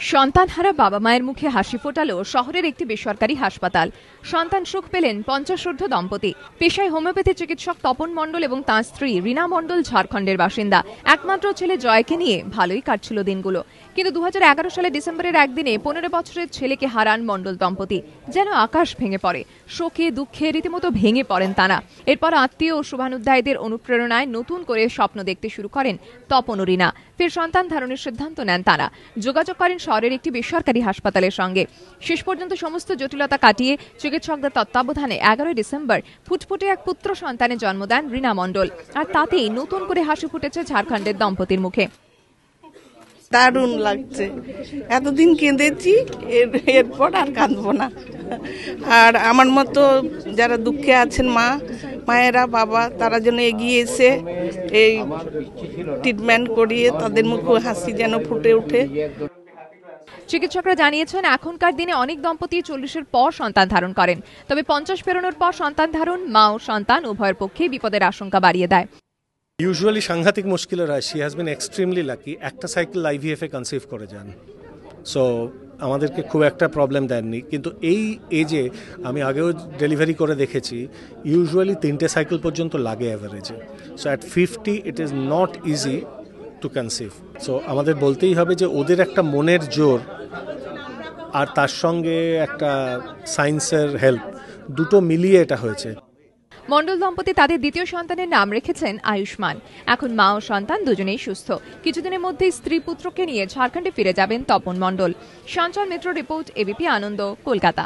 সন্তানহারা বাবা মায়ের মুখে হাসি ফোটালো শহরের একটি বেসরকারি হাসপাতাল। সন্তান সুখ পেলেন 50 দম্পতি। পেশায় হোমিওপ্যাথি চিকিৎসক তপন মণ্ডল এবং তাঁর স্ত্রী রীনা মণ্ডল ঝাড়খণ্ডের বাসিন্দা। একমাত্র ছেলে জয়কে নিয়ে ভালোই কাটছিল দিনগুলো, কিন্তু 2011 সালে ডিসেম্বরের একদিনে 15 বছরের ছেলেকে হারান মণ্ডল দম্পতি। যেন আকাশ ভেঙে পড়ে। শোকে দুঃখে রীতিমতো ভেঙে পড়েন তারা। এরপর আত্মীয় ও শুভানুধ্যায়ীদের অনুপ্রেরণায় নতুন করে স্বপ্ন দেখতে শুরু করেন তপন ও রীনা। ফের সন্তান ধারণের সিদ্ধান্ত নেন তারা। যোগাযোগ করেন শহরের একটি বেসরকারি হাসপাতালের সঙ্গে। শেষ পর্যন্ত সমস্ত জটিলতা কাটিয়ে চিকিৎসকদের তত্ত্বাবধানে 11 ডিসেম্বর ফুটফুটে এক পুত্র সন্তানের জন্ম দেন রীনা মণ্ডল। আর তাতেই নতুন করে হাসি ফুটেছে ঝাড়খণ্ডের দম্পতির মুখে। দারুণ লাগছে, এতদিন কেঁদেছি, এরপর আর কাঁদবো না। আর আমার মতো যারা দুঃখে আছেন মায়েরা বাবা, তারা যেন এগিয়ে এসে এই ট্রিটমেন্ট করিয়ে তাদের মুখে হাসি যেন ফুটে ওঠে। চিকিৎসকরা জানিয়েছেন, এখনকার দিনে অনেক দম্পতি 40-এর পর সন্তান ধারণ করেন, তবে 50 পেরোনোর পর সন্তান ধারণ মা ও সন্তান উভয়ের পক্ষেই বিপদের আশঙ্কা বাড়িয়ে দেয়। ইউজুয়ালি সাংঘাতিক মুশকিল হয়। She has been extremely lucky. একটা সাইকেল IVF এ কনসিভ করে যান, সো আমাদেরকে খুব একটা প্রবলেম দেননি। কিন্তু এই এজে আমি আগেও ডেলিভারি করে দেখেছি, ইউজুয়ালি 3টে সাইকেল পর্যন্ত লাগে অ্যাভারেজে। So at 50 it is not easy to conceive. So আমাদের বলতেই হবে যে ওদের একটা মনের জোর আর তার সঙ্গে একটা সায়েন্সের হেল্প, দুটো মিলিয়ে এটা হয়েছে। মণ্ডল দম্পতি তাদের দ্বিতীয় সন্তানের নাম রেখেছেন আয়ুষ্মান। এখন মা ও সন্তান দুজনেই সুস্থ। কিছুদিনের মধ্যেই স্ত্রী পুত্রকে নিয়ে ঝাড়খণ্ডে ফিরে যাবেন তপন মণ্ডল। সঞ্চয় মিত্র রিপোর্ট, ABP আনন্দ, কলকাতা।